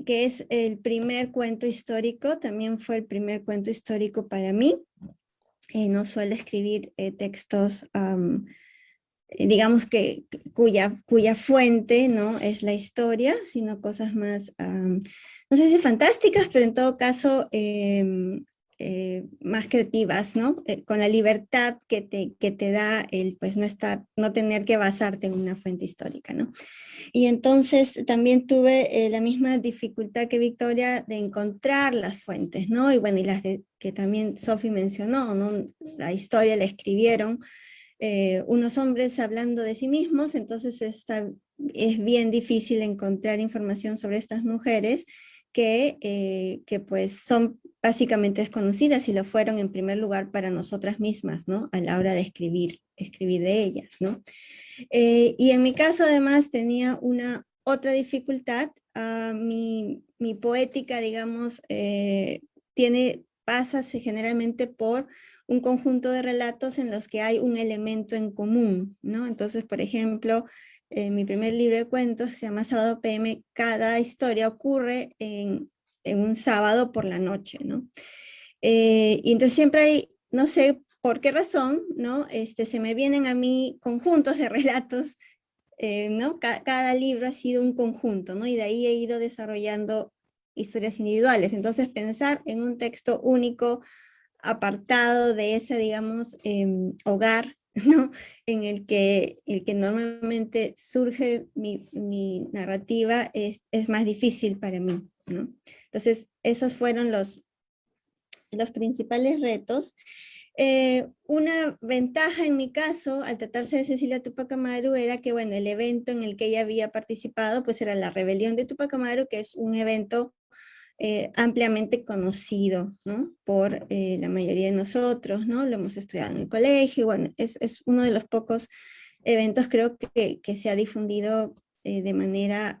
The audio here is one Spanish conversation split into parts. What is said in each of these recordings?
que es el primer cuento histórico, también fue el primer cuento histórico para mí. No suelo escribir textos, digamos que cuya fuente, ¿no?, es la historia, sino cosas más, no sé si fantásticas, pero en todo caso más creativas, ¿no? Con la libertad que te da el, pues, no tener que basarte en una fuente histórica, ¿no? Y entonces también tuve la misma dificultad que Victoria de encontrar las fuentes, ¿no? Y bueno, y que también Sophie mencionó, ¿no? La historia la escribieron unos hombres hablando de sí mismos, entonces es bien difícil encontrar información sobre estas mujeres que pues son básicamente desconocidas y lo fueron en primer lugar para nosotras mismas, ¿no? A la hora de escribir de ellas, ¿no? Y en mi caso además tenía una otra dificultad, mi poética, digamos, pasa generalmente por un conjunto de relatos en los que hay un elemento en común, ¿no? Entonces, por ejemplo, mi primer libro de cuentos se llama Sábado PM, cada historia ocurre en un sábado por la noche, ¿no? Y entonces siempre hay, no sé por qué razón, ¿no? Se me vienen a mí conjuntos de relatos, ¿no? Cada libro ha sido un conjunto, ¿no? Y de ahí he ido desarrollando historias individuales. Entonces pensar en un texto único, apartado de ese, digamos, hogar, ¿no? En el que normalmente surge mi narrativa es más difícil para mí, ¿no? Entonces, esos fueron los principales retos. Una ventaja en mi caso, al tratarse de Cecilia Tupac Amaru, era que, bueno, el evento en el que ella había participado, pues era la rebelión de Tupac Amaru, que es un evento ampliamente conocido, ¿no? Por la mayoría de nosotros, ¿no? Lo hemos estudiado en el colegio, bueno, es uno de los pocos eventos, creo que se ha difundido de manera,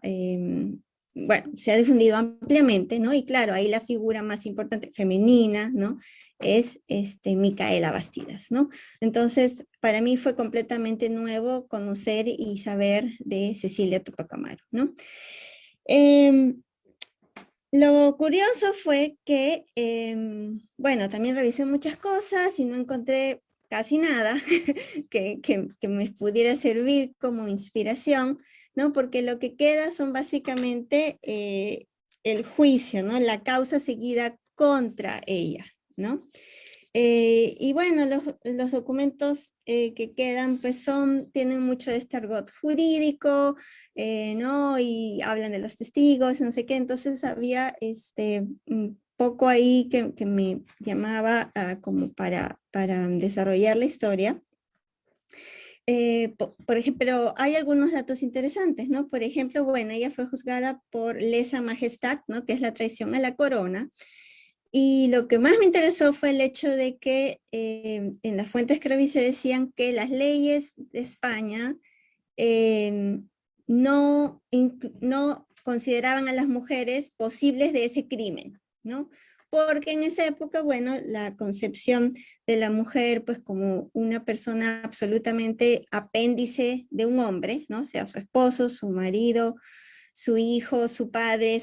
bueno, se ha difundido ampliamente, ¿no? Y claro, ahí la figura más importante femenina, ¿no? Es Micaela Bastidas, ¿no? Entonces, para mí fue completamente nuevo conocer y saber de Cecilia Tupac Amaru, ¿no? Lo curioso fue que, bueno, también revisé muchas cosas y no encontré casi nada que me pudiera servir como inspiración, ¿no? Porque lo que queda son básicamente el juicio, ¿no? La causa seguida contra ella, ¿no? Y bueno, los documentos que quedan pues tienen mucho de este argot jurídico, ¿no? Y hablan de los testigos, no sé qué, entonces había un poco ahí que me llamaba como para desarrollar la historia. Por ejemplo, pero hay algunos datos interesantes, ¿no? Por ejemplo, bueno, ella fue juzgada por lesa majestad, ¿no? Que es la traición a la corona. Y lo que más me interesó fue el hecho de que en las fuentes que revisé decían que las leyes de España eh, no consideraban a las mujeres posibles de ese crimen, ¿no? Porque en esa época, bueno, la concepción de la mujer, pues como una persona absolutamente apéndice de un hombre, ¿no? Sea su esposo, su marido, su hijo, su padre,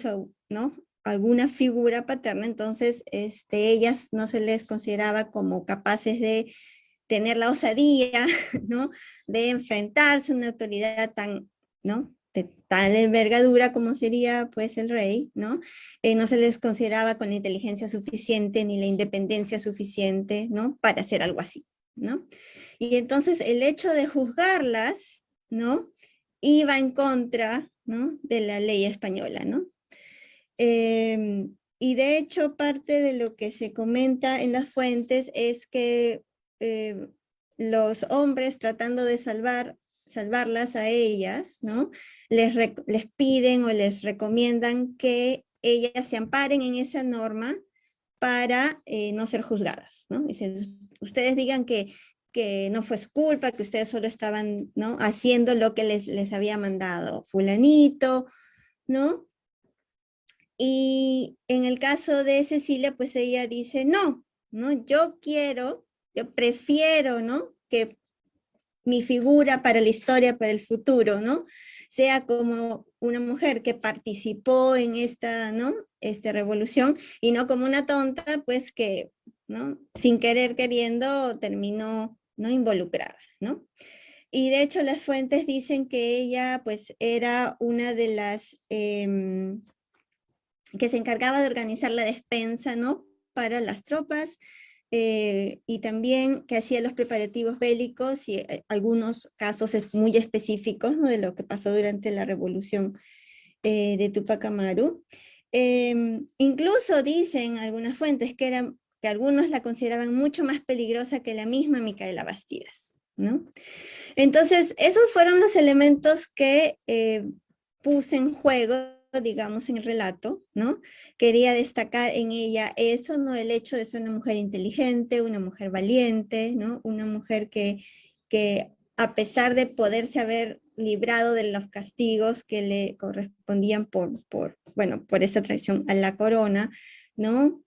¿no? Alguna figura paterna, entonces ellas no se les consideraba como capaces de tener la osadía, ¿no? De enfrentarse a una autoridad tan, ¿no? De tal envergadura como sería pues el rey, ¿no? No se les consideraba con la inteligencia suficiente ni la independencia suficiente, ¿no? Para hacer algo así, ¿no? Y entonces el hecho de juzgarlas, ¿no? Iba en contra, ¿no? De la ley española, ¿no? Y de hecho parte de lo que se comenta en las fuentes es que eh, los hombres tratando de salvarlas a ellas, ¿no? Les piden o les recomiendan que ellas se amparen en esa norma para no ser juzgadas, ¿no? Dicen, ustedes digan que no fue su culpa, que ustedes solo estaban, ¿no? Haciendo lo que les había mandado fulanito, ¿no? Y en el caso de Cecilia, pues ella dice, no, ¿no? Yo prefiero, ¿no? Que mi figura para la historia, para el futuro, ¿no? Sea como una mujer que participó en esta, ¿no? Revolución, y no como una tonta, pues que, ¿no? Sin querer queriendo terminó, ¿no? Involucrada, ¿no? Y de hecho las fuentes dicen que ella pues era una de las que se encargaba de organizar la despensa, ¿no? Para las tropas, y también que hacía los preparativos bélicos y algunos casos muy específicos, ¿no? De lo que pasó durante la revolución de Tupac Amaru. Incluso dicen algunas fuentes que algunos la consideraban mucho más peligrosa que la misma Micaela Bastidas, ¿no? Entonces, esos fueron los elementos que puse en juego, digamos, en el relato, ¿no? Quería destacar en ella eso, ¿no? El hecho de ser una mujer inteligente, una mujer valiente, ¿no? Una mujer que a pesar de poderse haber librado de los castigos que le correspondían bueno, por esta traición a la corona, ¿no?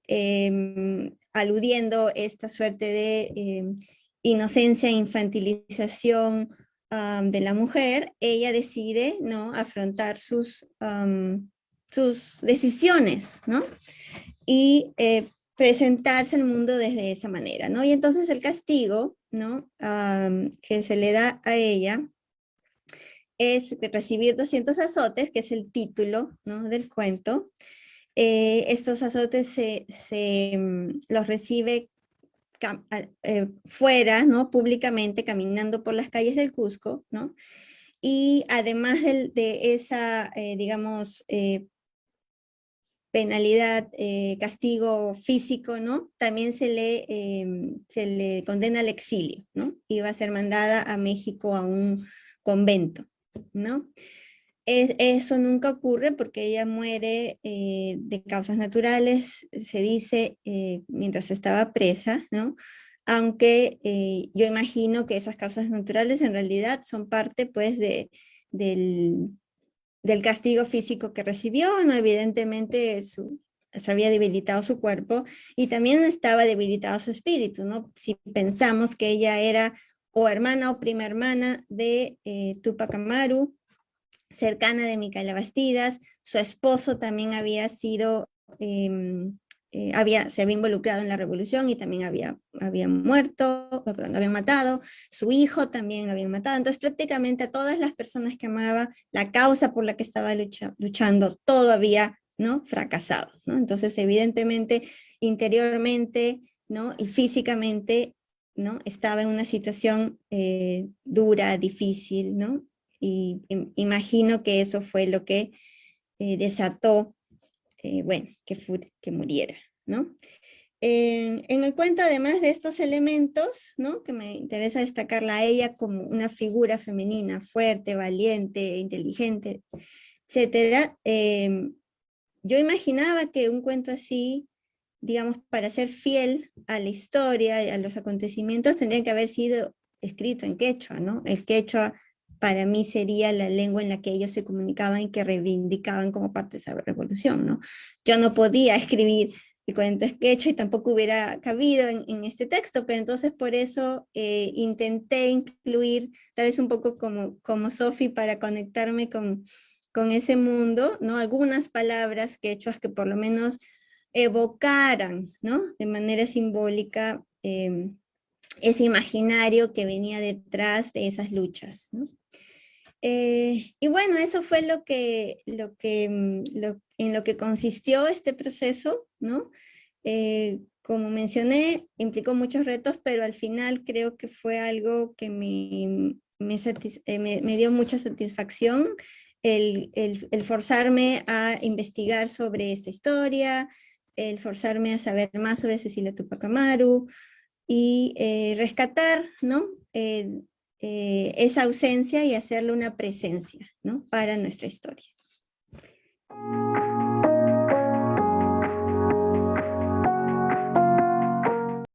Aludiendo esta suerte de inocencia e infantilización de la mujer, ella decide, ¿no? Afrontar sus decisiones, ¿no? Y presentarse al mundo desde esa manera, ¿no? Y entonces el castigo, ¿no? Que se le da a ella es recibir 200 azotes, que es el título, ¿no? Del cuento. Estos azotes los recibe fuera, ¿no? Públicamente, caminando por las calles del Cusco, ¿no? Y además de esa, digamos, penalidad, castigo físico, ¿no? También se le condena al exilio, ¿no? Y va a ser mandada a México a un convento, ¿no? Eso nunca ocurre porque ella muere de causas naturales, se dice, mientras estaba presa, ¿no? Aunque yo imagino que esas causas naturales en realidad son parte, pues, del castigo físico que recibió, ¿no? Evidentemente se había debilitado su cuerpo y también estaba debilitado su espíritu, ¿no? Si pensamos que ella era o hermana o prima hermana de Tupac Amaru, cercana de Micaela Bastidas, su esposo también había sido, se había involucrado en la revolución y también había muerto, perdón, lo habían matado, su hijo también lo habían matado, entonces prácticamente a todas las personas que amaba, la causa por la que estaba luchando, todo había, ¿no? Fracasado, ¿no? Entonces evidentemente, interiormente, ¿no? Y físicamente, ¿no? Estaba en una situación dura, difícil, ¿no? Y imagino que eso fue lo que desató, bueno, que muriera, ¿no? En el cuento, además de estos elementos, ¿no? Que me interesa destacarla a ella como una figura femenina fuerte, valiente, inteligente, etcétera, yo imaginaba que un cuento así, digamos, para ser fiel a la historia y a los acontecimientos, tendría que haber sido escrito en quechua, ¿no? El quechua para mí sería la lengua en la que ellos se comunicaban y que reivindicaban como parte de esa revolución, ¿no? Yo no podía escribir el cuento en quechua y tampoco hubiera cabido en este texto, pero entonces por eso intenté incluir, tal vez un poco como Sophie, para conectarme con ese mundo, ¿no? Algunas palabras quechuas que por lo menos evocaran, ¿no? De manera simbólica ese imaginario que venía detrás de esas luchas, ¿no? Y bueno, eso fue en lo que consistió este proceso, ¿no? Como mencioné, implicó muchos retos, pero al final creo que fue algo que me dio mucha satisfacción el forzarme a investigar sobre esta historia, el forzarme a saber más sobre Cecilia Tupac Amaru y rescatar, ¿no? Esa ausencia y hacerle una presencia, ¿no? Para nuestra historia.